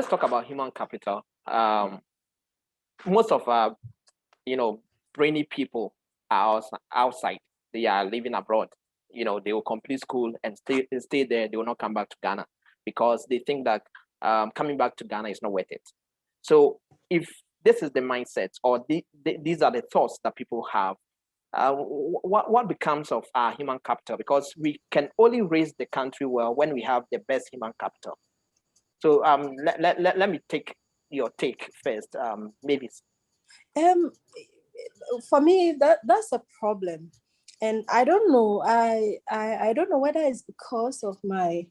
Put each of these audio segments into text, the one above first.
let's talk about human capital. Most of our, brainy people are outside. They are living abroad. They will complete school and stay there. They will not come back to Ghana because they think that coming back to Ghana is not worth it. So if this is the mindset, or these are the thoughts that people have, what becomes of our human capital? Because we can only raise the country well when we have the best human capital. So let me take your take first, Mavis. For me, that's a problem, and I don't know. I don't know whether it's because of my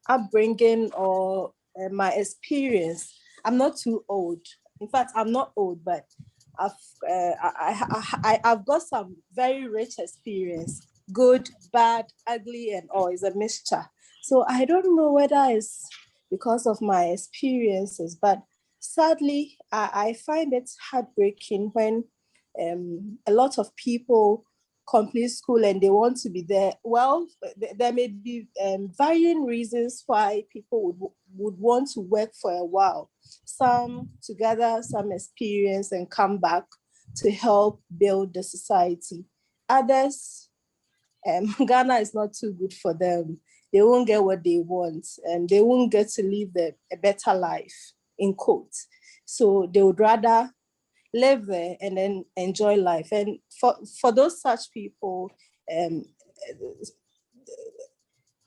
upbringing or my experience. I'm not too old. In fact, I'm not old, but I've got some very rich experience, good, bad, ugly, and all. It's a mixture. So I don't know whether it's because of my experiences, but sadly, I find it heartbreaking when a lot of people complete school and they want to be there. Well, there may be varying reasons why people would want to work for a while. Some together, some experience and come back to help build the society. Others, Ghana is not too good for them. They won't get what they want and they won't get to live a better life, in quotes. So they would rather live there and then enjoy life. And for those such people, I'm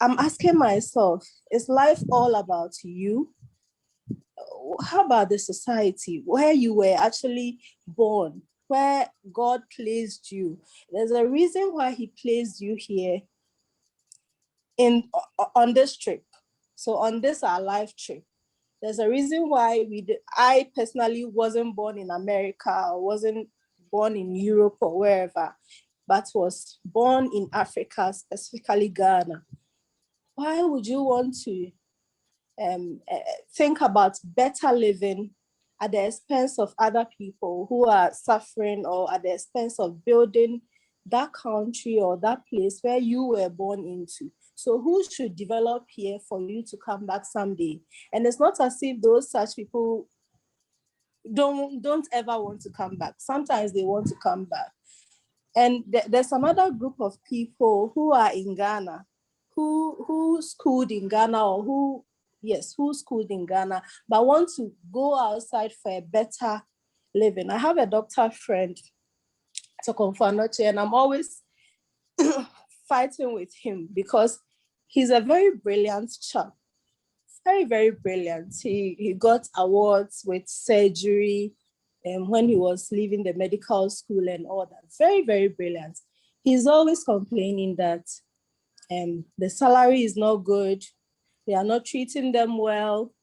asking myself, is life all about you? How about the society where you were actually born, where God placed you? There's a reason why he placed you here on this trip. So on this our life trip, there's a reason why I personally wasn't born in America or wasn't born in Europe or wherever, but was born in Africa, specifically Ghana. Why would you want to think about better living at the expense of other people who are suffering, or at the expense of building that country or that place where you were born into? So who should develop here for you to come back someday? And it's not as if those such people don't ever want to come back. Sometimes they want to come back. And there's another group of people who are in Ghana, who schooled in Ghana, or who schooled in Ghana, but want to go outside for a better living. I have a doctor friend, and I'm always fighting with him because he's a very brilliant chap. Very, very brilliant. He got awards with surgery when he was leaving the medical school and all that. Very, very brilliant. He's always complaining that the salary is not good. They are not treating them well.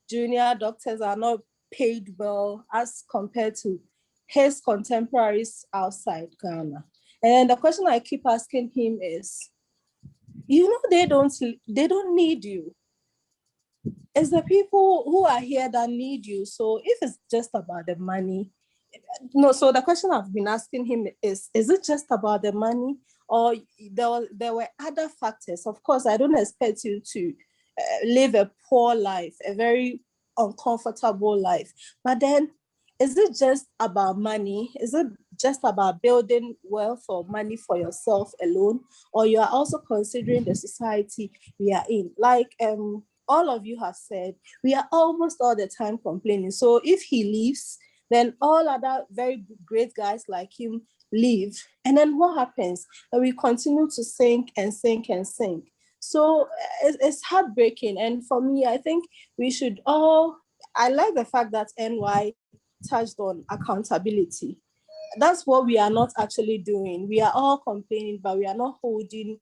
Junior doctors are not paid well as compared to his contemporaries outside Ghana. And the question I keep asking him is, they don't need you. It's the people who are here that need you. So if it's just about the money, no. So the question I've been asking him is it just about the money, or there were other factors? Of course, I don't expect you to live a poor life, a very uncomfortable life. But then, is it just about money? Is it just about building wealth or money for yourself alone? Or you are also considering the society we are in? Like all of you have said, we are almost all the time complaining. So if he leaves, then all other very great guys like him leave. And then what happens? And we continue to sink and sink and sink. So it's heartbreaking. And for me, I think we should all, I like the fact that NY touched on accountability. That's what we are not actually doing. We are all complaining, but we are not holding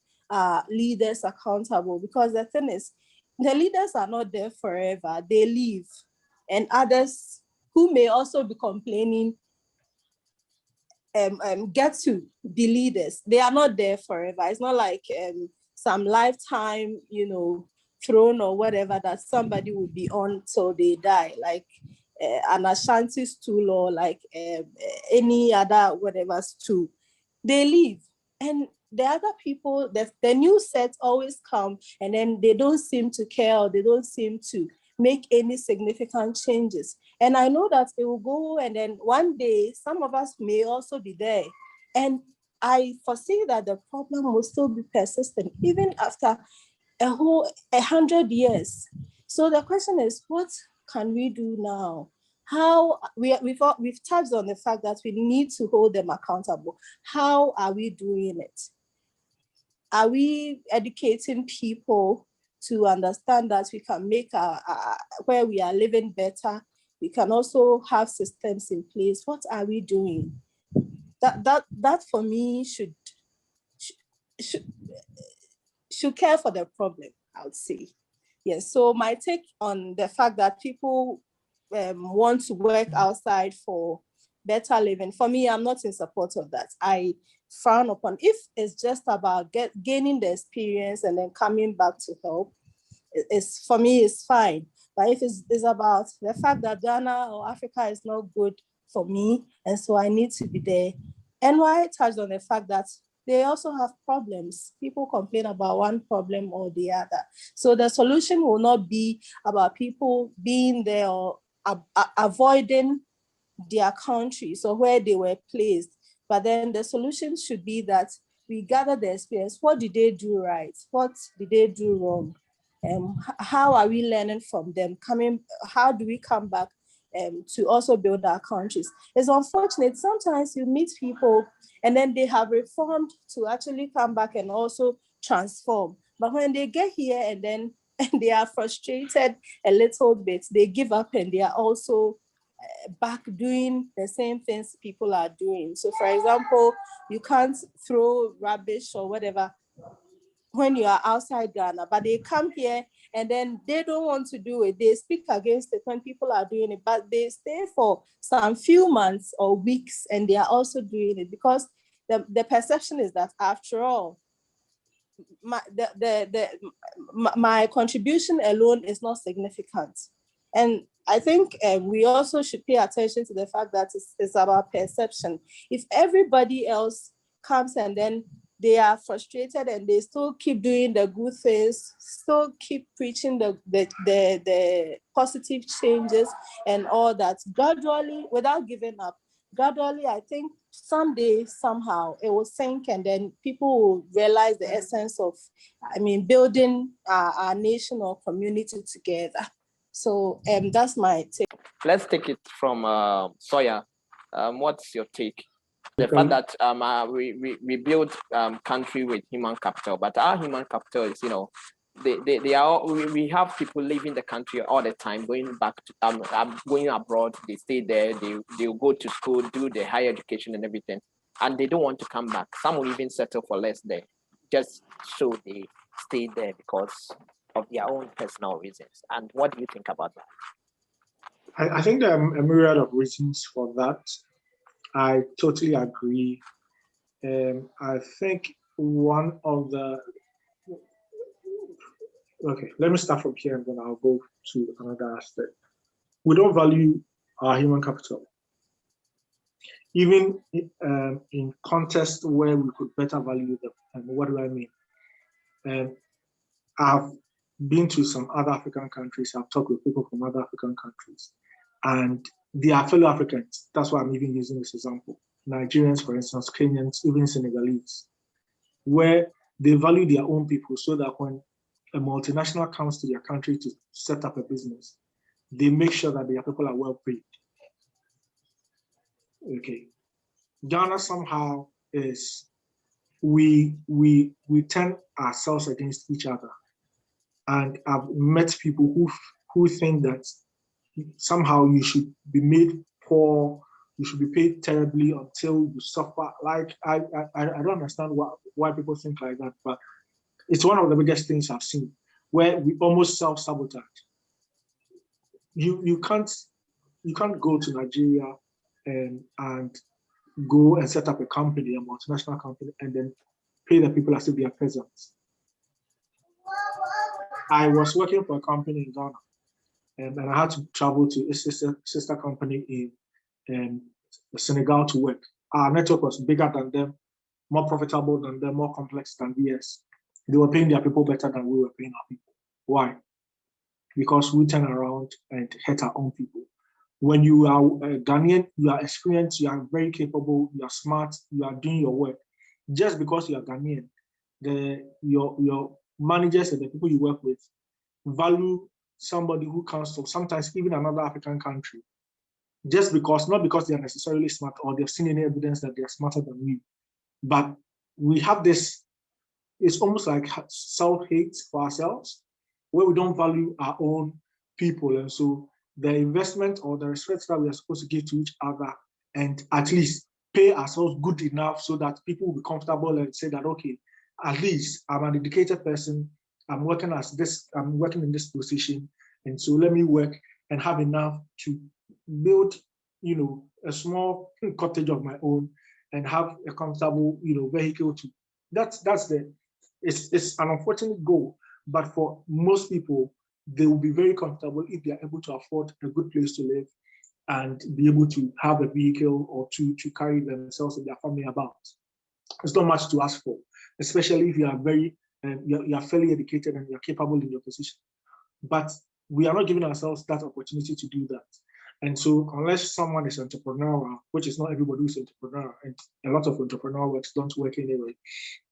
leaders accountable, because the thing is, the leaders are not there forever. They leave. And others who may also be complaining get to be leaders. They are not there forever. It's not like some lifetime, throne or whatever that somebody will be on till they die, like an Ashanti stool, or like any other whatever stool. They leave. And the other people, the new sets always come, and then they don't seem to care, or they don't seem to make any significant changes. And I know that it will go, and then one day some of us may also be there. And I foresee that the problem will still be persistent even after a whole 100 years. So the question is, what can we do now? How we've touched on the fact that we need to hold them accountable. How are we doing it? Are we educating people to understand that we can make where we are living better? We can also have systems in place. What are we doing? That for me should care for the problem, I would say. Yes, so my take on the fact that people want to work outside for better living, for me, I'm not in support of that. I frown upon, if it's just about gaining the experience and then coming back to help, for me, it's fine. But if it's about the fact that Ghana or Africa is not good for me, and so I need to be there. And why I touched on the fact that they also have problems. People complain about one problem or the other. So the solution will not be about people being there or avoiding their countries or where they were placed. But then the solution should be that we gather the experience. What did they do right? What did they do wrong? How are we learning from them? How do we come back to also build our countries? It's unfortunate. Sometimes you meet people and then they have reformed to actually come back and also transform. But when they get here and then they are frustrated a little bit, they give up and they are also back doing the same things people are doing. So for example, you can't throw rubbish or whatever when you are outside Ghana, but they come here and then they don't want to do it. They speak against it when people are doing it, but they stay for some few months or weeks and they are also doing it because the perception is that after all, my contribution alone is not significant. And I think we also should pay attention to the fact that it's about perception. If everybody else comes and then they are frustrated and they still keep doing the good things, still keep preaching the positive changes and all that, gradually, without giving up, gradually, I think someday, somehow, it will sink and then people will realize the essence of, building our nation or community together. So that's my take. Let's take it from Sawyer. What's your take? The fact that we build country with human capital, but our human capital is, we have people leaving the country all the time, going back to going abroad. They stay there. They go to school, do the higher education and everything, and they don't want to come back. Some will even settle for less there, just so they stay there because of their own personal reasons. And what do you think about that? I think there are a myriad of reasons for that. I totally agree. I think one of the, okay, let me start from here and then I'll go to another aspect. We don't value our human capital. Even in context where we could better value them. And what do I mean? I've been to some other African countries. I've talked with people from other African countries. And they are fellow Africans. That's why I'm even using this example. Nigerians, for instance, Kenyans, even Senegalese, where they value their own people so that when a multinational comes to their country to set up a business, they make sure that their people are well paid. Okay. Ghana somehow is, we turn ourselves against each other. And I've met people who think that somehow you should be made poor, you should be paid terribly until you suffer. Like, I don't understand why people think like that, but it's one of the biggest things I've seen, where we almost self-sabotage. You can't go to Nigeria and go and set up a company, a multinational company, and then pay the people as if they are peasants. I was working for a company in Ghana, and I had to travel to a sister company in Senegal to work. Our network was bigger than them, more profitable than them, more complex than VS. They were paying their people better than we were paying our people. Why? because we turn around and hurt our own people. When you are a Ghanaian, you are experienced, you are very capable, you are smart, you are doing your work. Just because you are Ghanaian, your managers and the people you work with value somebody who comes from sometimes even another African country. Just because, not because they are necessarily smart or they've seen any evidence that they are smarter than you, but we have this, it's almost like self-hate for ourselves, where we don't value our own people. And so the investment or the respect that we are supposed to give to each other and at least pay ourselves good enough so that people will be comfortable and say that, okay, at least I'm an educated person, I'm working in this position. And so let me work and have enough to build, a small cottage of my own and have a comfortable, vehicle to, it's an unfortunate goal, but for most people, they will be very comfortable if they are able to afford a good place to live and be able to have a vehicle or to carry themselves and their family about. It's not much to ask for, especially if you are you are fairly educated and you're capable in your position. But we are not giving ourselves that opportunity to do that. And so unless someone is entrepreneurial, which is not everybody who's entrepreneurial, and a lot of entrepreneurial works don't work anyway,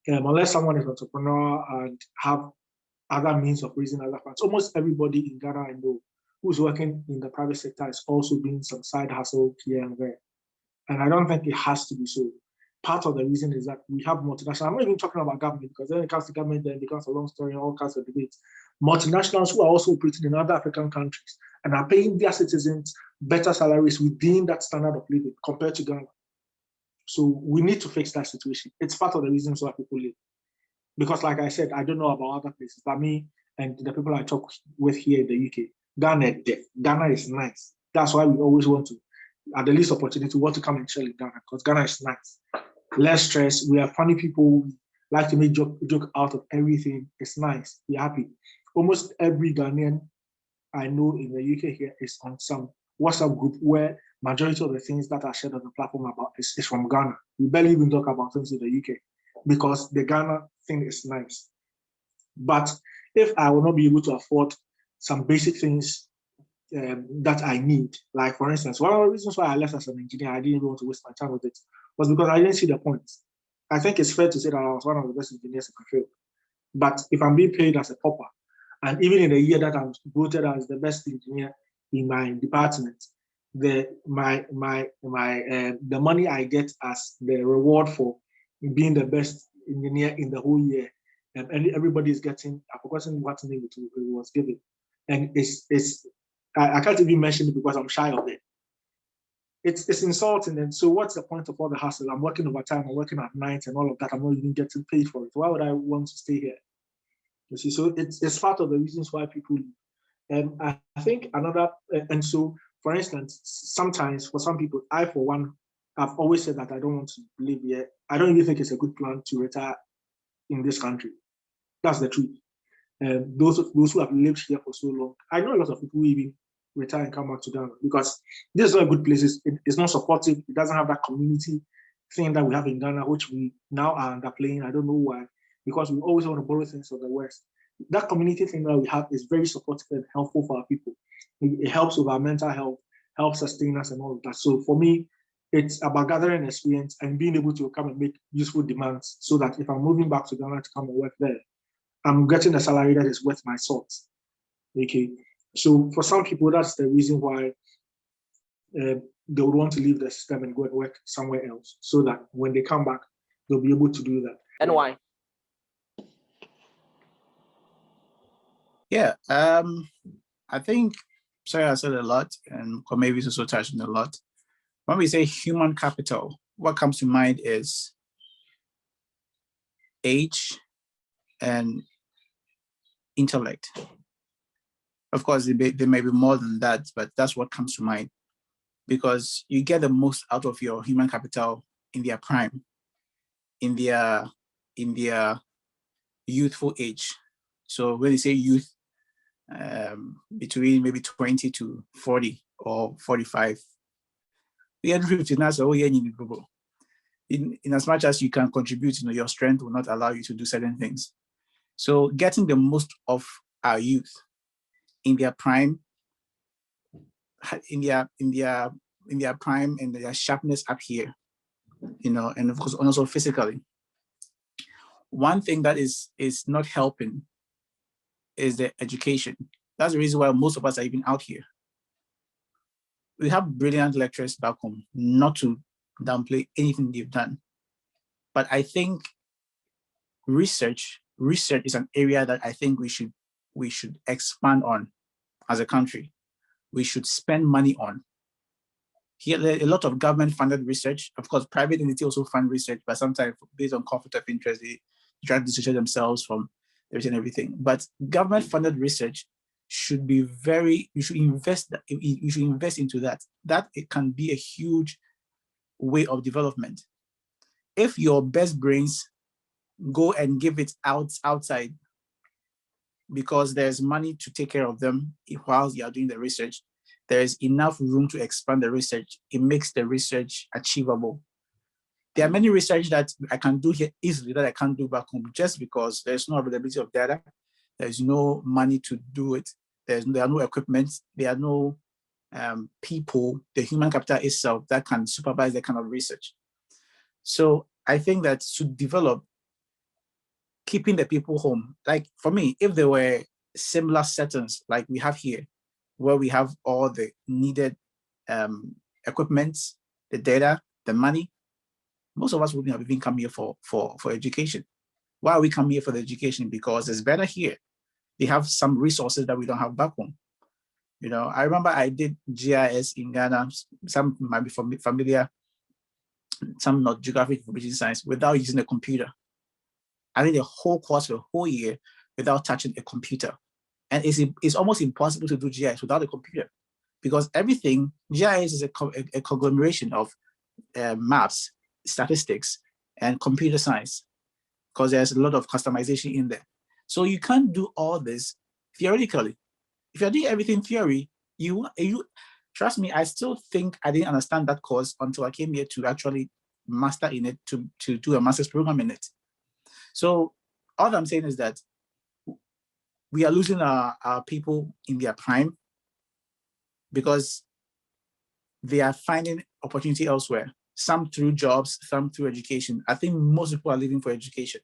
unless someone is entrepreneurial and have other means of raising other funds, almost everybody in Ghana I know who's working in the private sector is also doing some side hustle here and there. And I don't think it has to be so. Part of the reason is that we have multinational, I'm not even talking about government, because then it comes to government, then it becomes a long story and all kinds of debates. Multinationals who are also operating in other African countries and are paying their citizens better salaries within that standard of living compared to Ghana. So we need to fix that situation. It's part of the reasons why people leave. Because like I said, I don't know about other places, but me and the people I talk with here in the UK, Ghana is nice. That's why we always want to, at the least opportunity, want to come and chill in Ghana, because Ghana is nice. Less stress, we are funny people, we like to make joke out of everything. It's nice, we're happy. Almost every Ghanaian I know in the UK here is on some WhatsApp group where majority of the things that are shared on the platform about is from Ghana. We barely even talk about things in the UK because the Ghana thing is nice. But if I will not be able to afford some basic things that I need, like for instance, one of the reasons why I left as an engineer, I didn't even want to waste my time with it, was because I didn't see the point. I think it's fair to say that I was one of the best engineers in the field. But if I'm being paid as a pauper, and even in the year that I'm voted as the best engineer in my department, the money I get as the reward for being the best engineer in the whole year, and everybody is getting, I've forgotten what name it was given, and I can't even mention it because I'm shy of it. It's insulting. And so what's the point of all the hustle? I'm working overtime, I'm working at night and all of that. I'm not even getting paid for it. Why would I want to stay here? You see, so it's part of the reasons why people leave. And I think another, and so for instance, sometimes for some people, I for one, I've always said that I don't want to live here. I don't even think it's a good plan to retire in this country. That's the truth. Those who have lived here for so long, I know a lot of people who even retire and come back to Ghana because this is not a good place. It's not supportive. It doesn't have that community thing that we have in Ghana, which we now are underplaying. I don't know why, because we always want to borrow things from the West. That community thing that we have is very supportive and helpful for our people. It helps with our mental health, helps sustain us and all of that. So for me, it's about gathering experience and being able to come and make useful demands so that if I'm moving back to Ghana to come and work there, I'm getting a salary that is worth my salt. Okay. So for some people, that's the reason why they would want to leave the system and go and work somewhere else, so that when they come back, they'll be able to do that. And why? Yeah, I think Sarah said a lot, and maybe it's also touched on a lot. When we say human capital, what comes to mind is age and intellect. Of course, there may be more than that, but that's what comes to mind, because you get the most out of your human capital in their prime, in their youthful age. So when you say youth, between maybe 20 to 40 or 45, in as much as you can contribute, your strength will not allow you to do certain things. So getting the most of our youth in their prime, in their prime and their sharpness up here, and of course also physically. One thing that is not helping is the education. That's the reason why most of us are even out here. We have brilliant lecturers back home, not to downplay anything they've done. But I think research is an area that I think we should expand on as a country. We should spend money on. Here, a lot of government-funded research. Of course, private entities also fund research, but sometimes based on conflict of interest, they try to dissociate themselves from everything. But government-funded research should be you should invest into that. That it can be a huge way of development. If your best brains go and give it outside because there's money to take care of them while you are doing the research, there is enough room to expand the research. It makes the research achievable. There are many research that I can do here easily that I can't do back home just because there's no availability of data. There's no money to do it. There are no equipment. There are no people, the human capital itself that can supervise that kind of research. So I think that to develop, keeping the people home, like for me, if there were similar settings like we have here, where we have all the needed equipment, the data, the money, most of us wouldn't have even come here for education. Why are we coming here for the education? Because it's better here. They have some resources that we don't have back home. I remember I did GIS in Ghana. Some might be familiar, some not, geographic information science, without using a computer. I did a whole course for a whole year without touching a computer. And it's almost impossible to do GIS without a computer because everything, GIS is a conglomeration of maps, statistics, and computer science because there's a lot of customization in there. So you can't do all this theoretically. If you're doing everything theory, you trust me, I still think I didn't understand that course until I came here to actually master in it, to do a master's program in it. So all I'm saying is that we are losing our people in their prime because they are finding opportunity elsewhere, some through jobs, some through education. I think most people are leaving for education.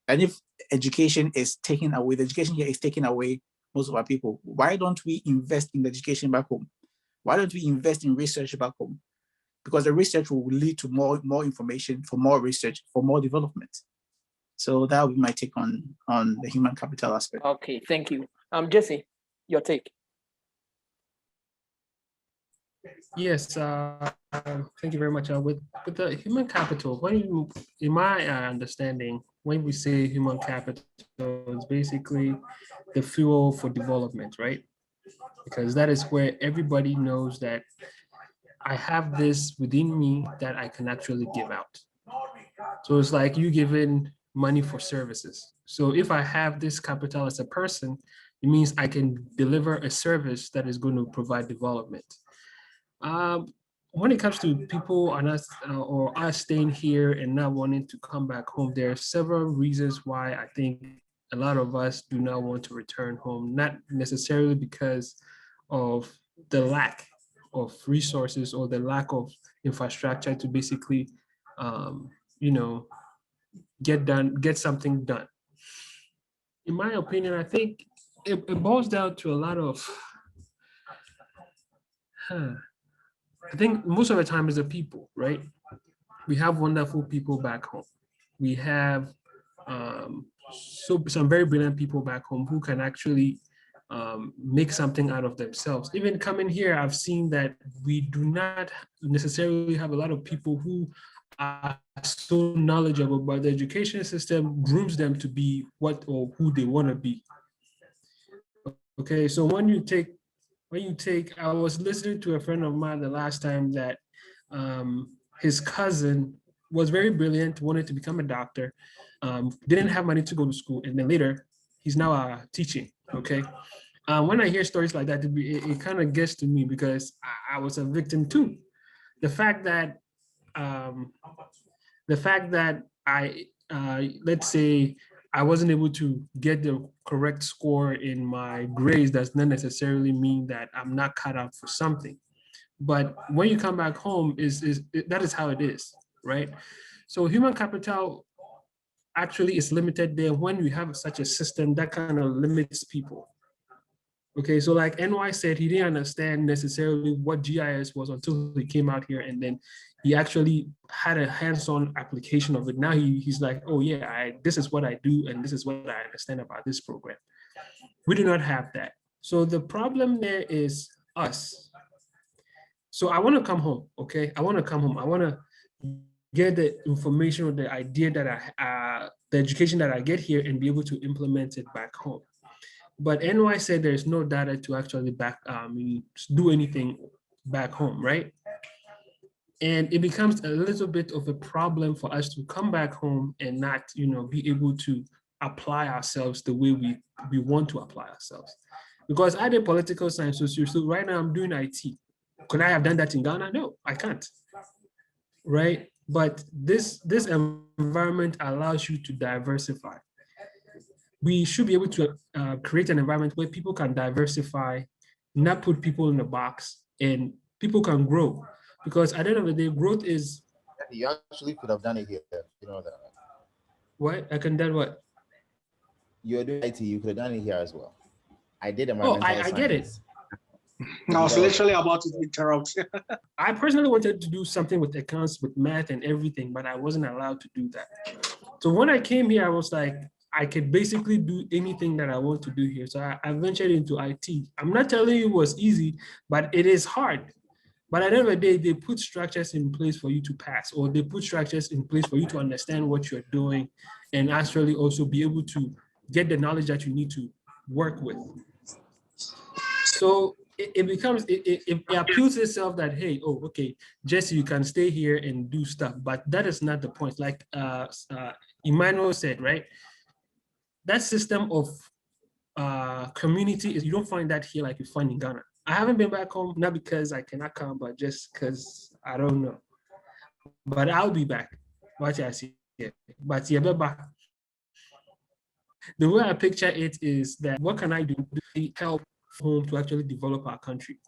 And if education is taken away, the education here is taking away most of our people, why don't we invest in education back home? Why don't we invest in research back home? Because the research will lead to more information, for more research, for more development. So that would be my take on the human capital aspect. Okay, thank you. Jesse, your take. Yes, thank you very much. With the human capital, in my understanding, when we say human capital, it's basically the fuel for development, right? Because that is where everybody knows that I have this within me that I can actually give out. So it's like you giving money for services. So if I have this capital as a person, it means I can deliver a service that is going to provide development. When it comes to people and us or us staying here and not wanting to come back home, there are several reasons why I think a lot of us do not want to return home, not necessarily because of the lack of resources or the lack of infrastructure to basically, get something done. In my opinion, I think it boils down to a lot of, I think most of the time is the people, right? We have wonderful people back home. We have some very brilliant people back home who can actually make something out of themselves. Even coming here, I've seen that we do not necessarily have a lot of people who are so knowledgeable, but the education system grooms them to be what or who they want to be. Okay, so when you take, I was listening to a friend of mine the last time that his cousin was very brilliant, wanted to become a doctor, didn't have money to go to school, and then later he's now teaching. Okay, when I hear stories like that, it kind of gets to me because I was a victim too. The fact that I let's say I wasn't able to get the correct score in my grades, does not necessarily mean that I'm not cut out for something. But when you come back home, that is how it is, right? So human capital actually is limited there when we have such a system that kind of limits people. Okay, so like NY said, he didn't understand necessarily what GIS was until he came out here, and then he actually had a hands-on application of it. Now he's like, oh yeah, this is what I do, and this is what I understand about this program. We do not have that. So the problem there is us. So I want to come home, okay? I want to come home. I want to get the information or the idea that the education that I get here and be able to implement it back home. But NY said there's no data to actually do anything back home, right? And it becomes a little bit of a problem for us to come back home and not, be able to apply ourselves the way we want to apply ourselves. Because I did political science, so right now I'm doing IT. Could I have done that in Ghana? No, I can't, right? But this environment allows you to diversify. We should be able to create an environment where people can diversify, not put people in a box, and people can grow. Because at the end of the day, growth is. You actually could have done it here, you know that. What? I can do what? You're doing IT, you could have done it here as well. I did environmental science. I get it. I was literally about to interrupt. I personally wanted to do something with accounts, with math and everything, but I wasn't allowed to do that. So when I came here, I was like, I could basically do anything that I want to do here. So I ventured into IT. I'm not telling you it was easy, but it is hard. But at the end of the day, they put structures in place for you to pass, or they put structures in place for you to understand what you're doing and actually also be able to get the knowledge that you need to work with. So it appeals itself that, hey, oh, okay, Jesse, you can stay here and do stuff, but that is not the point. Like Emmanuel said, right? That system of community is, you don't find that here like you find in Ghana. I haven't been back home, not because I cannot come, but just because I don't know. But I'll be back. Watch I see it. But yeah, back. The way I picture it is that what can I do to help home to actually develop our country?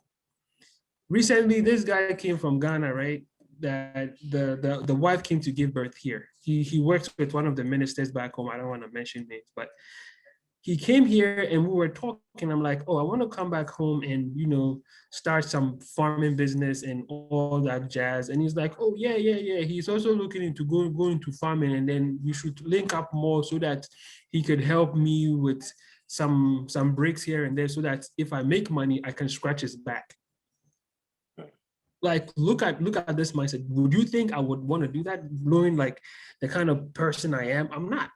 Recently, this guy came from Ghana, right? That the wife came to give birth here. He works with one of the ministers back home. I don't want to mention names, but he came here and we were talking. I'm like, oh, I want to come back home and, start some farming business and all that jazz. And he's like, oh, yeah. He's also looking into going into farming, and then we should link up more so that he could help me with some breaks here and there so that if I make money, I can scratch his back. Like, look at this mindset. Would you think I would want to do that, knowing like the kind of person I am? I'm not.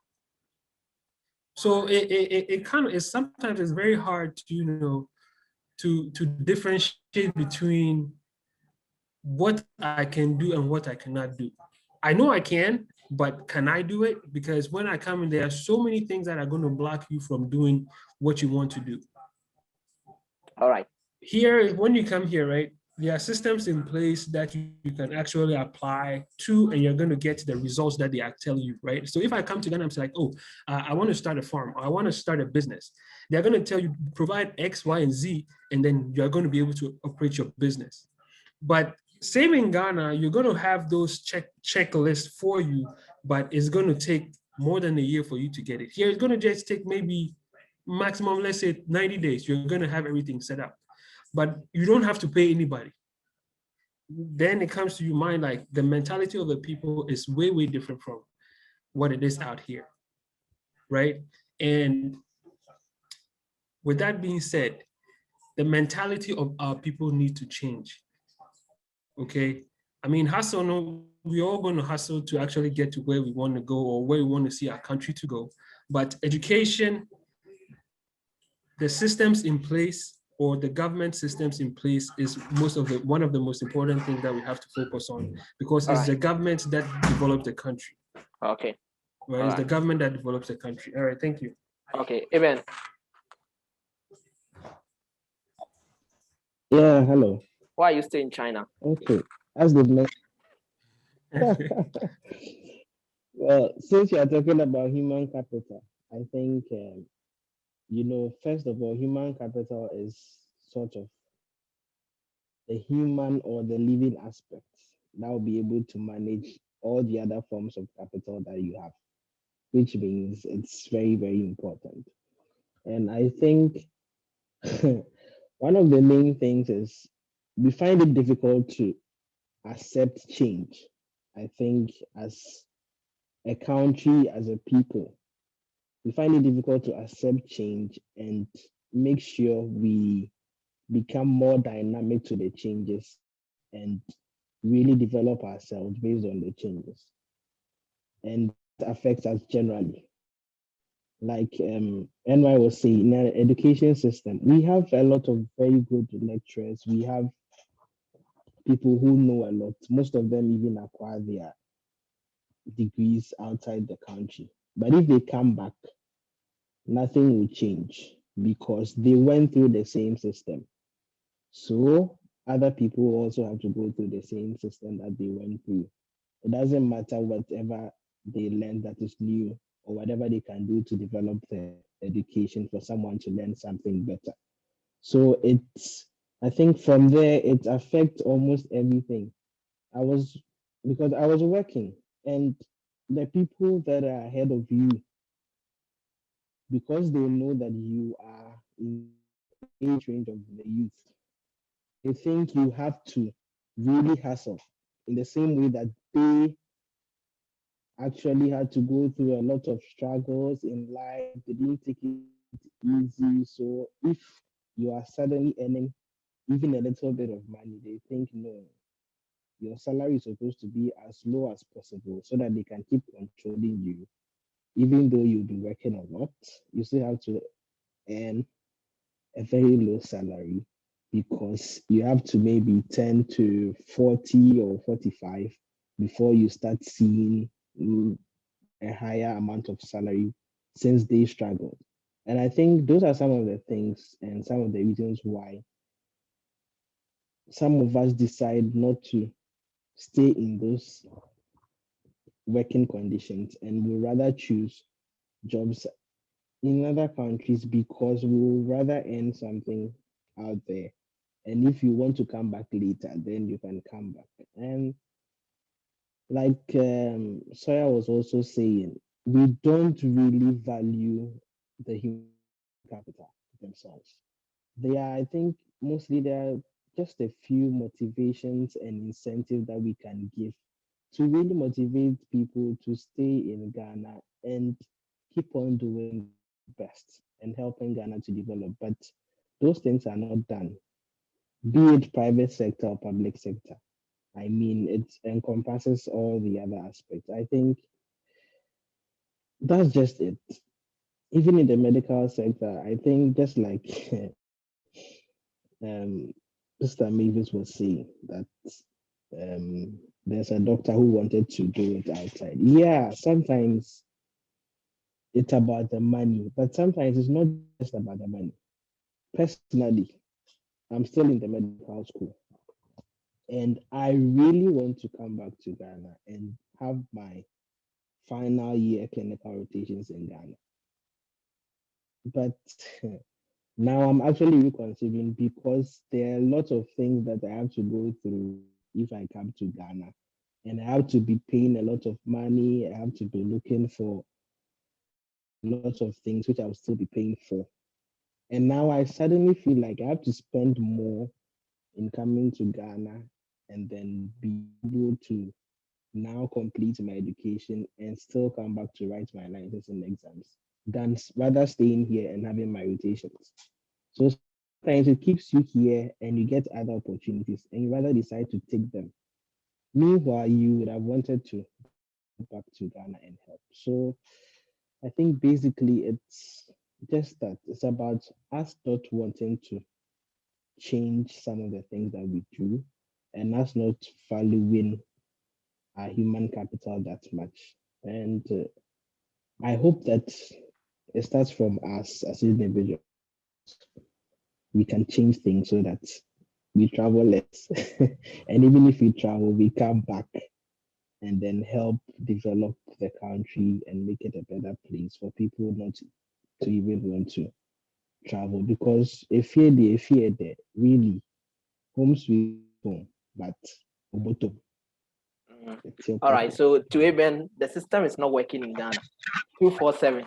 So it kind of is, sometimes it's very hard to, to differentiate between what I can do and what I cannot do. I know I can, but can I do it? Because when I come in, there are so many things that are going to block you from doing what you want to do. All right. Here, when you come here, right, there are systems in place that you can actually apply to, and you're going to get the results that they are telling you, right? So if I come to Ghana, I'm like, oh, I want to start a farm, or I want to start a business. They're going to tell you, provide X, Y, and Z, and then you're going to be able to operate your business. But same in Ghana, you're going to have those checklists for you, but it's going to take more than a year for you to get it. Here, it's going to just take maybe maximum, let's say 90 days. You're going to have everything set up. But you don't have to pay anybody. Then it comes to your mind, like the mentality of the people is way, way different from what it is out here, right? And with that being said, the mentality of our people need to change, okay? I mean, hustle, no, we're all going to hustle to actually get to where we want to go or where we want to see our country to go. But education, the systems in place, or the government systems in place, is one of the most important things that we have to focus on, because it's the government that develops the country. Okay. Right, it's the government that develops the country. All right, thank you. Okay, Eben. Yeah, hello. Why are you still in China? Okay, as they've mentioned. Well, since you are talking about human capital, I think, first of all, human capital is sort of the human or the living aspect that will be able to manage all the other forms of capital that you have, which means it's very, very important. And I think one of the main things is we find it difficult to accept change. I think as a country, as a people, we find it difficult to accept change and make sure we become more dynamic to the changes and really develop ourselves based on the changes. And that affects us generally. Like NY was saying, in our education system, we have a lot of very good lecturers. We have people who know a lot. Most of them even acquire their degrees outside the country. But if they come back, nothing will change because they went through the same system. So other people also have to go through the same system that they went through. It doesn't matter whatever they learn that is new or whatever they can do to develop the education for someone to learn something better. So I think from there, it affects almost everything. Because I was working and the people that are ahead of you, because they know that you are in age range of the youth, they think you have to really hustle in the same way that they actually had to go through a lot of struggles in life. They didn't take it easy. So if you are suddenly earning even a little bit of money, they think no, your salary is supposed to be as low as possible so that they can keep controlling you. Even though you'll be working a lot, you still have to earn a very low salary because you have to maybe 10 to 40 or 45 before you start seeing a higher amount of salary since they struggled. And I think those are some of the things and some of the reasons why some of us decide not to stay in those working conditions and we rather choose jobs in other countries because we would rather earn something out there. And if you want to come back later, then you can come back. And like Sawyer was also saying, we don't really value the human capital themselves. They are, I think, mostly there are just a few motivations and incentives that we can give to really motivate people to stay in Ghana and keep on doing best and helping Ghana to develop. But those things are not done, be it private sector or public sector. I mean, it encompasses all the other aspects. I think that's just it. Even in the medical sector, I think just like um, Mr. Mavis was saying, that there's a doctor who wanted to do it outside. Yeah, sometimes it's about the money, but sometimes it's not just about the money. Personally, I'm still in the medical school and I really want to come back to Ghana and have my final year clinical rotations in Ghana. But now I'm actually reconsidering because there are a lot of things that I have to go through if I come to Ghana. And I have to be paying a lot of money. I have to be looking for lots of things which I'll still be paying for. And now I suddenly feel like I have to spend more in coming to Ghana and then be able to now complete my education and still come back to write my license and exams than rather staying here and having my rotations. So sometimes it keeps you here and you get other opportunities and you rather decide to take them. Meanwhile, you would have wanted to go back to Ghana and help. So I think basically it's just that it's about us not wanting to change some of the things that we do and us not valuing our human capital that much. And I hope that it starts from us as individuals. We can change things so that we travel less. And even if we travel, we come back and then help develop the country and make it a better place for people not to even want to travel. Because if you there, really, home sweet home, but Oboto, Mhm. it's your All right. pocket. So to Eben, the system is not working in Ghana. 247.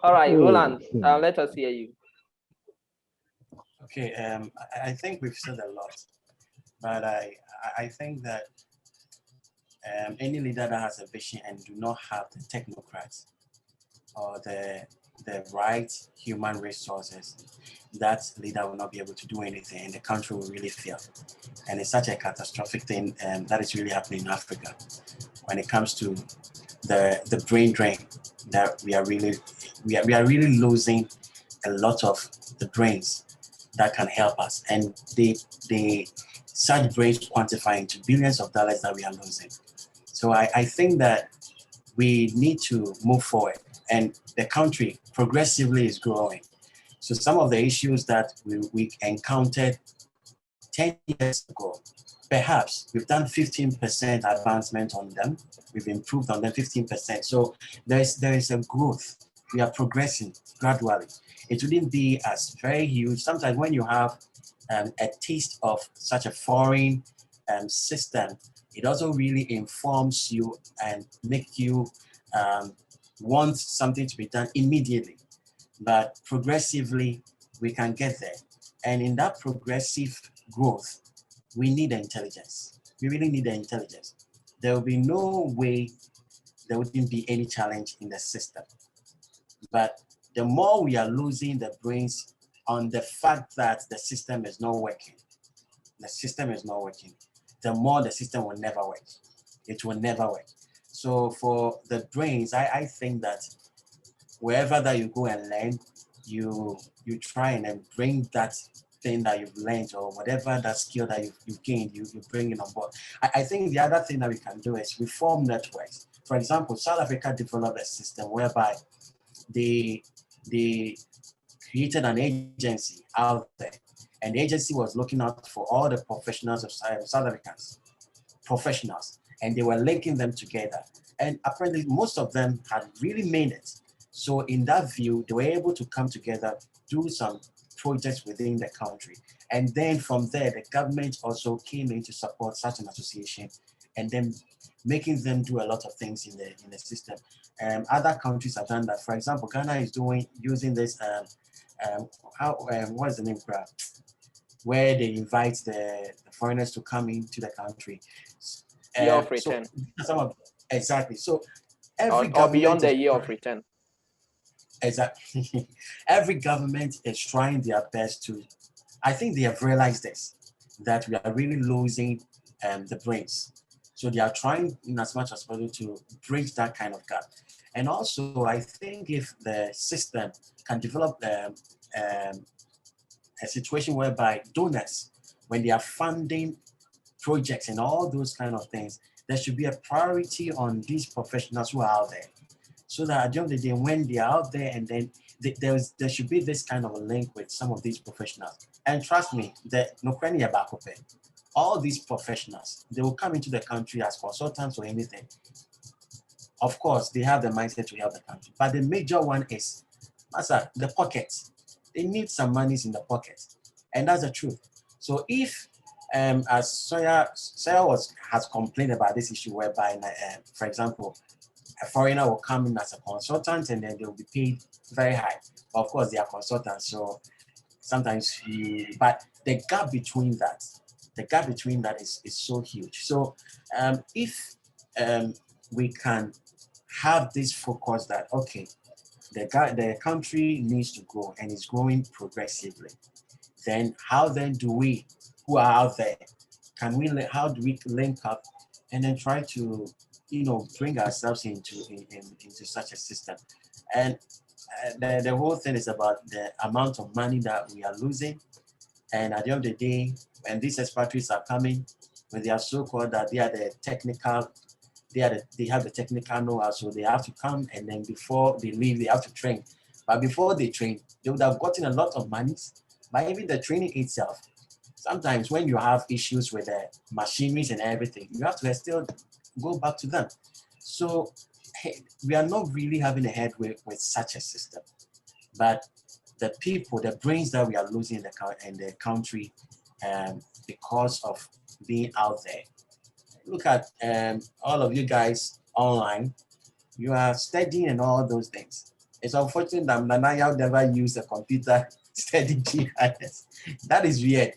All right, Oh, Roland. Let us hear you. Okay, I think we've said a lot, but I think that any leader that has a vision and do not have the technocrats or the right human resources, that leader will not be able to do anything, and the country will really fail. And it's such a catastrophic thing that is really happening in Africa when it comes to the brain drain that we are really losing a lot of the brains that can help us, and they such brains quantify into billions of dollars that we are losing. So I think that we need to move forward, and the country progressively is growing. So some of the issues that we encountered 10 years ago, perhaps we've done 15% advancement on them. We've improved on them 15%. So there is a growth. We are progressing gradually. It wouldn't be as very huge. Sometimes when you have a taste of such a foreign system, it also really informs you and make you want something to be done immediately. But progressively, we can get there. And in that progressive growth, we need the intelligence. We really need the intelligence. There will be no way there wouldn't be any challenge in the system. But the more we are losing the brains on the fact that the system is not working, the more the system will never work. It will never work. So for the brains, I think that wherever that you go and learn, you try and then bring that thing that you've learned or whatever that skill that you've gained, you bring it on board. I think the other thing that we can do is we form networks. For example, South Africa developed a system whereby they created an agency out there, and the agency was looking out for all the professionals of South Africans, and they were linking them together. And apparently most of them had really made it. So in that view, they were able to come together, do some projects within the country. And then from there, the government also came in to support such an association, and then making them do a lot of things in the system. Other countries have done that. For example, Ghana is using this, what is the name, where they invite the foreigners to come into the country. Year of return. So exactly. So or beyond the year of return. Exactly. Every government is trying their best to, I think they have realized this, that we are really losing the brains. So they are trying in as much as possible to bridge that kind of gap. And also, I think if the system can develop a situation whereby donors, when they are funding projects and all those kind of things, there should be a priority on these professionals who are out there. So that at the end of the day, when they are out there, and then there should be this kind of a link with some of these professionals. And trust me, all these professionals, they will come into the country as consultants or anything. Of course, they have the mindset to help the country, but the major one is, the pockets. They need some monies in the pocket, and that's the truth. So if, as Soya has complained about this issue, whereby, for example, a foreigner will come in as a consultant and then they will be paid very high. Of course, they are consultants, so sometimes but the gap between that is so huge. So if we can have this focus that, okay, the country needs to grow and is growing progressively, then how then do we, who are out there, how do we link up and then try to, bring ourselves into such a system? And the whole thing is about the amount of money that we are losing. And at the end of the day, when these expatriates are coming, when they are so-called that they are the technical, they have the technical know-how, so they have to come, and then before they leave, they have to train. But before they train, they would have gotten a lot of money. But even the training itself, sometimes when you have issues with the machineries and everything, you have to still go back to them. So we are not really having a headway with such a system, but the people, the brains that we are losing in the country because of being out there. Look at all of you guys online. You are studying and all those things. It's unfortunate that Nanaya never used a computer studying GIS. That is weird,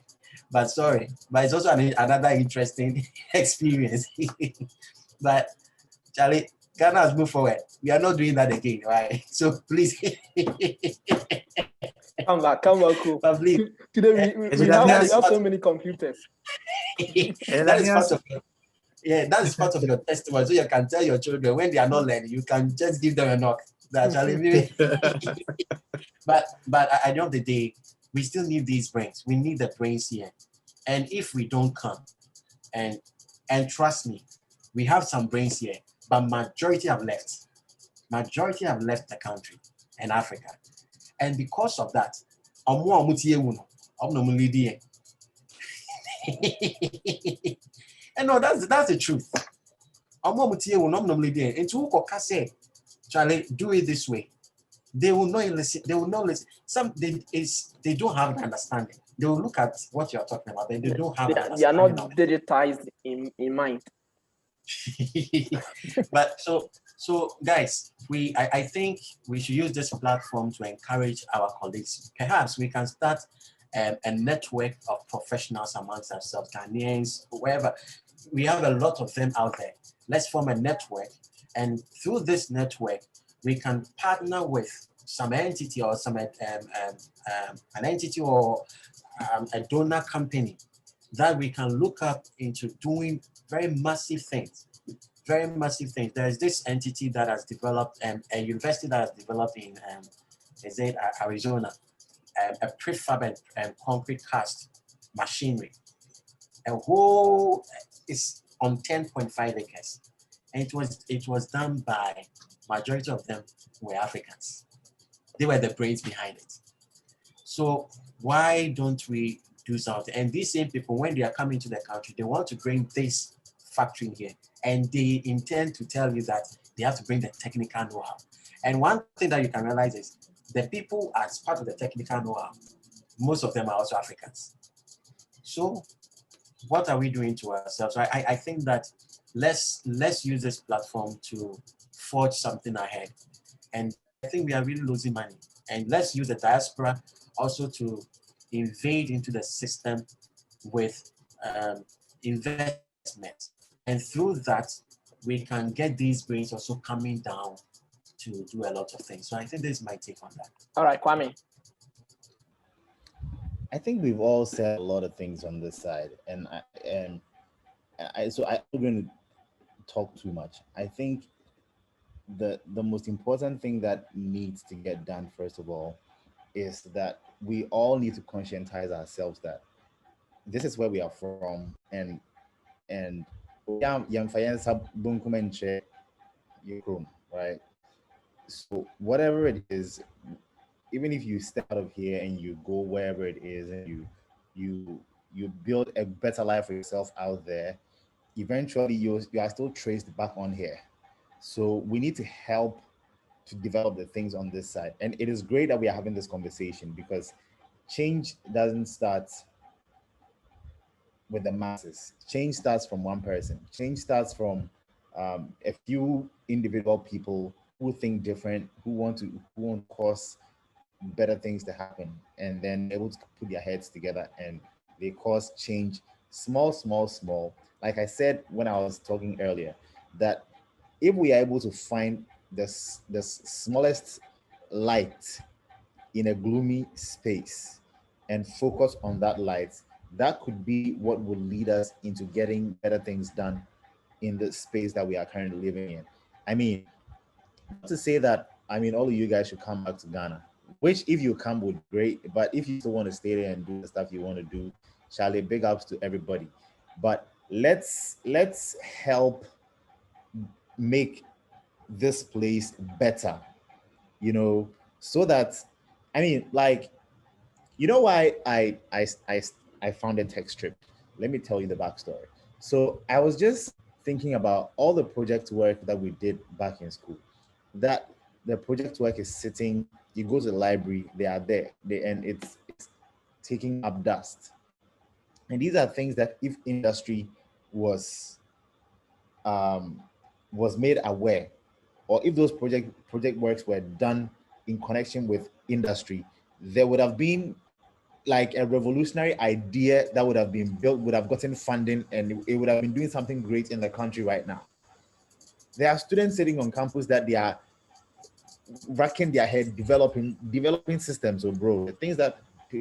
but sorry. But it's also another interesting experience. But Charlie, Ghana has moved forward. We are not doing that again, right? So please. Come back, cool. But please. Today we have so many computers. That is part of that is part of your testimony. So you can tell your children when they are not learning, you can just give them a knock. But at the end of the day, we still need these brains. We need the brains here. And if we don't come, and trust me, we have some brains here, but majority have left. Majority have left the country and Africa. And because of that, and no, that's the truth. Charlie, do it this way. They will not listen. They will not listen. They don't have an understanding. They will look at what you are talking about, but they don't have. They are not digitized in mind. But so guys, I think we should use this platform to encourage our colleagues. Perhaps we can start a network of professionals amongst ourselves, Ghanaians, wherever. We have a lot of them out there. Let's form a network, and through this network, we can partner with some entity or an entity or a donor company that we can look up into doing very massive things. Very massive things. There is this entity that has developed, a university that has developed in Arizona, a prefab and concrete cast machinery. A whole is on 10.5 acres, and it was done by majority of them were Africans. They were the brains behind it. So why don't we do something? And these same people, when they are coming to the country, they want to bring this factory in here, and they intend to tell you that they have to bring the technical know-how. And one thing that you can realize is the people as part of the technical know-how, most of them are also Africans. So what are we doing to ourselves? I think that let's use this platform to forge something ahead. And I think we are really losing money. And let's use the diaspora also to invade into the system with investment. And through that, we can get these brains also coming down to do a lot of things. So I think this is my take on that. All right, Kwame. I think we've all said a lot of things on this side, and so I'm not going to talk too much. I think the most important thing that needs to get done, first of all, is that we all need to conscientize ourselves that this is where we are from, and right? So whatever it is, even if you step out of here and you go wherever it is, and you build a better life for yourself out there, eventually you are still traced back on here. So we need to help to develop the things on this side. And it is great that we are having this conversation, because change doesn't start with the masses. Change starts from one person. Change starts from a few individual people who think different, who want to cause better things to happen, and then able to put their heads together and they cause change, small. Like I said when I was talking earlier, that if we are able to find the smallest light in a gloomy space and focus on that light, that could be what will lead us into getting better things done in the space that we are currently living in. I mean, not to say that, all of you guys should come back to Ghana, which if you come would be great, but if you still want to stay there and do the stuff you want to do, Charlie, big ups to everybody. But let's help make this place better, so that, why I I founded TechStrip. Let me tell you the backstory. So I was just thinking about all the project work that we did back in school. That the project work is sitting, you go to the library, they are there, and it's taking up dust. And these are things that if industry was um, was made aware, or if those project works were done in connection with industry, there would have been like a revolutionary idea that would have been built, would have gotten funding, and it would have been doing something great in the country right now. There are students sitting on campus that they are racking their head developing systems. So bro, the things that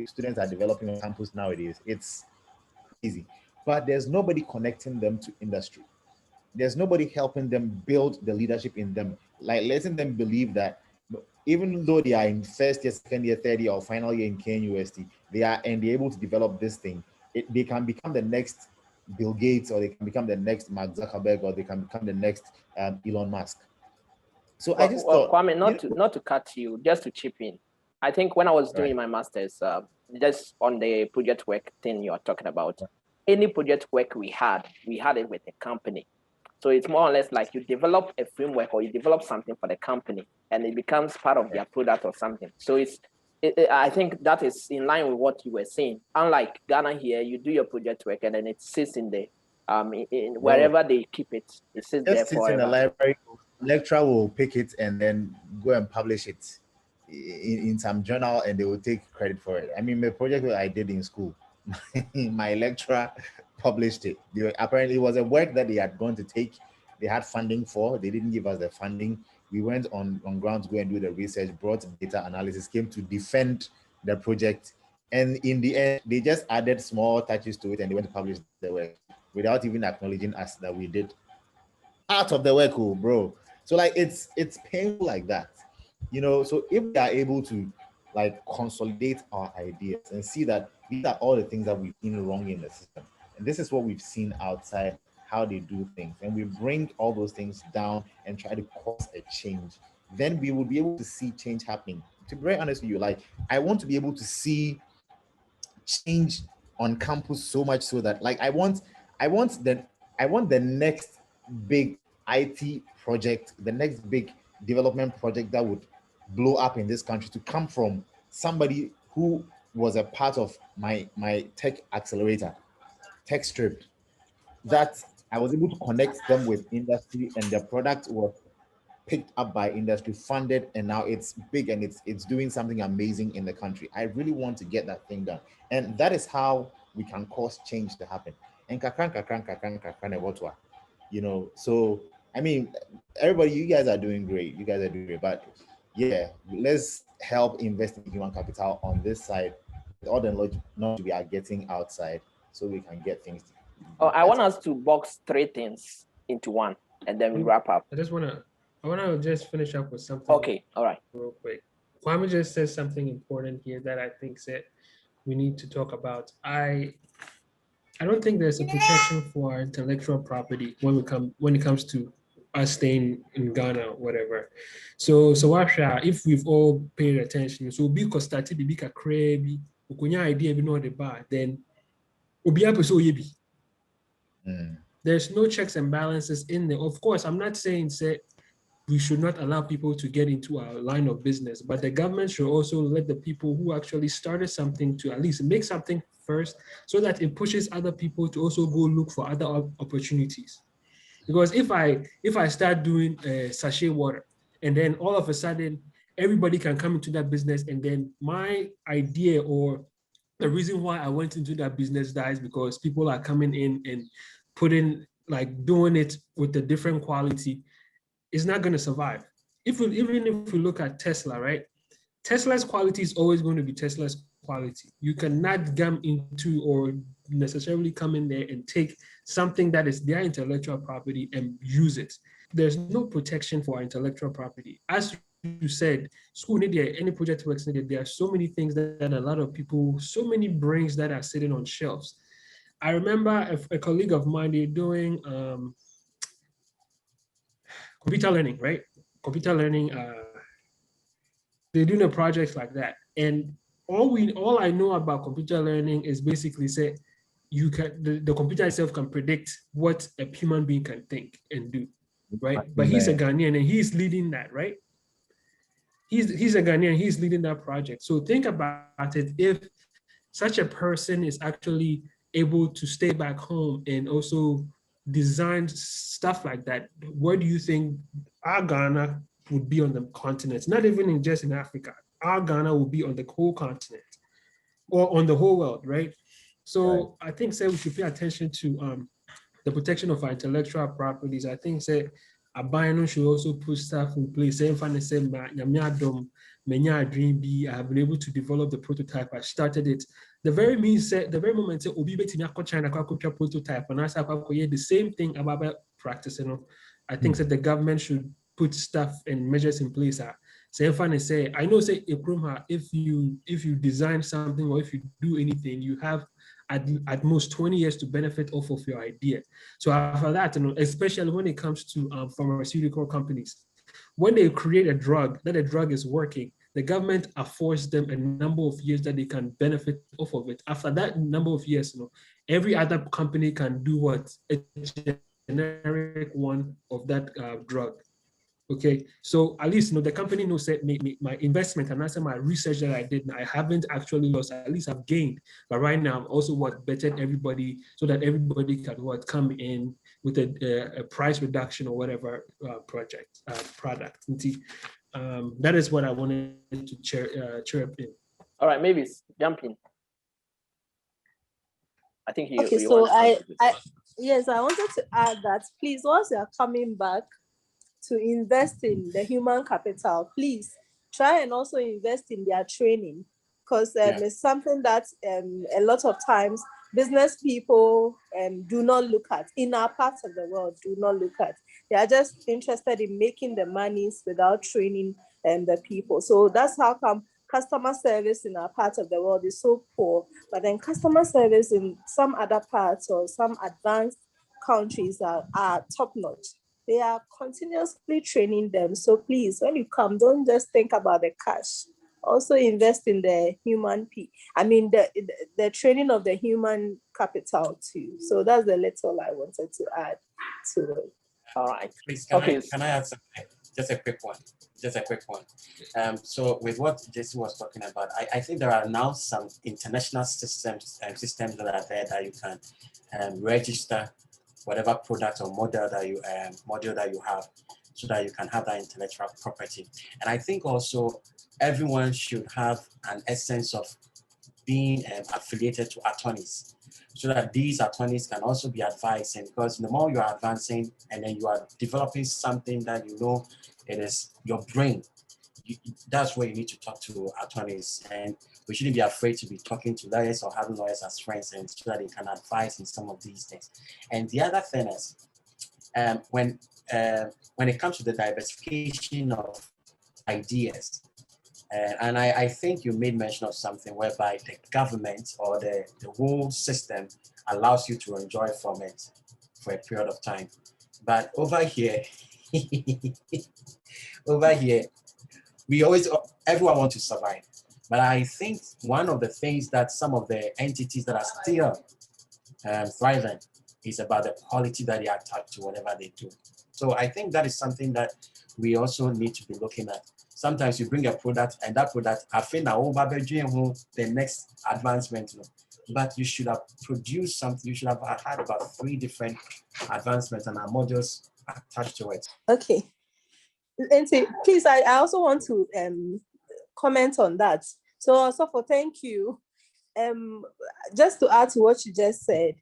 students are developing on campus nowadays, it's crazy. But there's nobody connecting them to industry. There's nobody helping them build the leadership in them, like letting them believe that even though they are in first year, second year, third year, or final year in KNUST, they are and they're able to develop this thing. They can become the next Bill Gates, or they can become the next Mark Zuckerberg, or they can become the next Elon Musk. So I just thought, Kwame, not to cut you, just to chip in. I think when I was doing my master's, just on the project work thing you are talking about, any project work we had it with a company. So it's more or less like you develop a framework or you develop something for the company and it becomes part of their product or something. So I think that is in line with what you were saying. Unlike Ghana here, you do your project work and then it sits in the wherever they keep it, it sits there forever. In the library, lecturer will pick it and then go and publish it in some journal, and they will take credit for it. I mean, the project that I did in school, my lecturer published it. Apparently, it was a work that they had gone to take. They had funding for. They didn't give us the funding. We went on ground to go and do the research, brought data analysis, came to defend the project. And in the end, they just added small touches to it and they went to publish the work without even acknowledging us that we did part of the work, bro. So like it's painful like that, you know. So if we are able to like consolidate our ideas and see that these are all the things that we've seen wrong in the system, and this is what we've seen outside, how they do things, and we bring all those things down and try to cause a change, then we will be able to see change happening. To be very honest with you, like I want to be able to see change on campus so much so that like I want the next big IT project, the next big development project that would blow up in this country to come from somebody who was a part of my tech accelerator, TechStrip, that I was able to connect them with industry and the product was picked up by industry, funded, and now it's big and it's doing something amazing in the country. I really want to get that thing done. And that is how we can cause change to happen. And you know, so I mean, everybody, you guys are doing great. You guys are doing great. But yeah, let's help invest in human capital on this side, with all the knowledge we are getting outside, so we can get things. I want us to box three things into one, and then we wrap up. I want to just finish up with something. Okay, all right. Real quick. Kwame just said something important here that I think that we need to talk about. I don't think there's a protection for our intellectual property when it comes to us staying in Ghana or whatever. So if we've all paid attention, so because started be a crabby, idea we know the bar, then there's no checks and balances in there. Of course, I'm not saying we should not allow people to get into our line of business, but the government should also let the people who actually started something to at least make something first, so that it pushes other people to also go look for other opportunities. Because if I start doing sachet water, and then all of a sudden everybody can come into that business, and then my idea or the reason why I went into that business dies because people are coming in and putting doing it with a different quality, is not going to survive. Even if we look at Tesla, right? Tesla's quality is always going to be Tesla's quality. You cannot gum into or necessarily come in there and take something that is their intellectual property and use it. There's no protection for our intellectual property. As you said, school media, any project works needed, there are so many things that a lot of people, so many brains that are sitting on shelves. I remember a colleague of mine, they're doing computer learning, right? Computer learning, they're doing a project like that. And all I know about computer learning is basically say you can the computer itself can predict what a human being can think and do, right? But he's a Ghanaian and he's leading that, right? He's a Ghanaian, he's leading that project. So think about it. If such a person is actually able to stay back home and also design stuff like that, where do you think our Ghana would be on the continent? Not even just in Africa. Our Ghana will be on the whole continent or on the whole world, right? So I think we should pay attention to the protection of our intellectual properties. I think Abino should also put stuff in place. I have been able to develop the prototype. I started it. The very moment Obi betimi China prototype and I say the same thing about practicing. I think that the government should put stuff and measures in place. I know if you design something or if you do anything, you have at most 20 years to benefit off of your idea. So after that, especially when it comes to pharmaceutical companies, when they create a drug, that a drug is working, the government affords them a number of years that they can benefit off of it. After that number of years, every other company can do what? A generic one of that drug. Okay, so at least the company knows that my investment and also my research that I did, I haven't actually lost. At least I've gained. But right now, I'm also betting everybody so that everybody can come in with a price reduction or whatever product. That is what I wanted to chirp in. All right, maybe jump in. I think you. Okay, you so yes, I wanted to add that please, once you are coming back to invest in the human capital, please try and also invest in their training, because it's something that a lot of times business people do not look at, in our part of the world, do not look at. They are just interested in making the monies without training the people. So that's how come customer service in our part of the world is so poor, but then customer service in some other parts or some advanced countries are top-notch. They are continuously training them. So please, when you come, don't just think about the cash. Also invest in the the training of the human capital too. So that's the little I wanted to add to it. All right. Please, can I add something? Just a quick one. So with what Jesse was talking about, I think there are now some international systems that are there that you can register whatever product or model that you have, so that you can have that intellectual property. And I think also everyone should have an essence of being affiliated to attorneys, so that these attorneys can also be advising, because the more you are advancing and then you are developing something that it is your brain, that's where you need to talk to attorneys. And we shouldn't be afraid to be talking to lawyers or having lawyers as friends, and so that they can advise in some of these things. And the other thing is, when it comes to the diversification of ideas, and I think you made mention of something whereby the government or the whole system allows you to enjoy from it for a period of time. But over here, everyone wants to survive. But I think one of the things that some of the entities that are still thriving is about the quality that they attach to whatever they do. So I think that is something that we also need to be looking at. Sometimes you bring a product and that product, I think the next advancement, but you should have produced something. You should have had about 3 different advancements and modules attached to it. Okay. And please, I also want to comment on that. So thank you. Just to add to what you just said,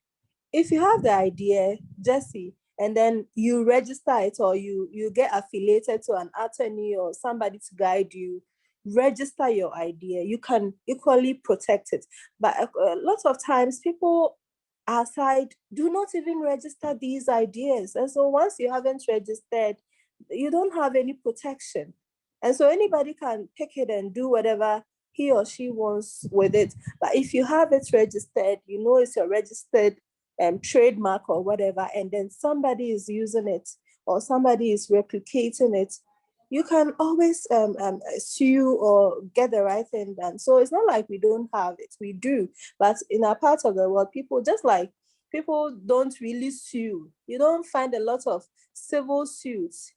if you have the idea, Jesse, and then you register it, or you get affiliated to an attorney or somebody to guide you, register your idea, you can equally protect it. But a lot of times people outside do not even register these ideas. And so once you haven't registered, you don't have any protection. And so anybody can pick it and do whatever he or she wants with it. But if you have it registered, it's your registered trademark or whatever, and then somebody is using it or somebody is replicating it, you can always sue or get the right thing done. So it's not like we don't have it, we do. But in our part of the world, people, just like people don't really sue. You don't find a lot of civil suits.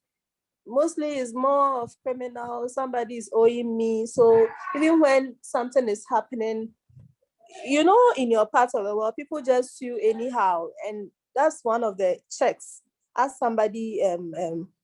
Mostly it's more of criminal, somebody is owing me. So even when something is happening, you know, in your part of the world, people just sue anyhow. And that's one of the checks. As somebody,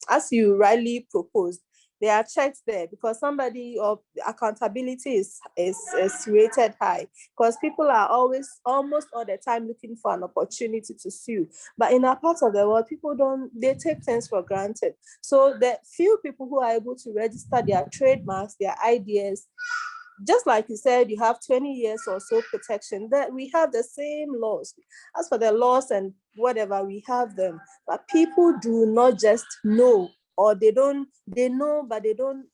as you rightly proposed, there are checks there because somebody of accountability is rated high because people are always, almost all the time, looking for an opportunity to sue. But in our part of the world, people don't, they take things for granted. So the few people who are able to register their trademarks, their ideas, just like you said, you have 20 years or so protection, that we have the same laws. As for the laws and whatever, we have them. But people do not just know, or they know, but they don't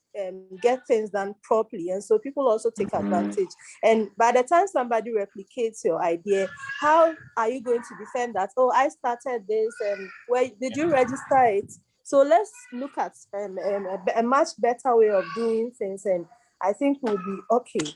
get things done properly. And so people also take advantage. And by the time somebody replicates your idea, how are you going to defend that? Oh, I started this, and where did you register it? So let's look at a much better way of doing things, and I think we'll be okay.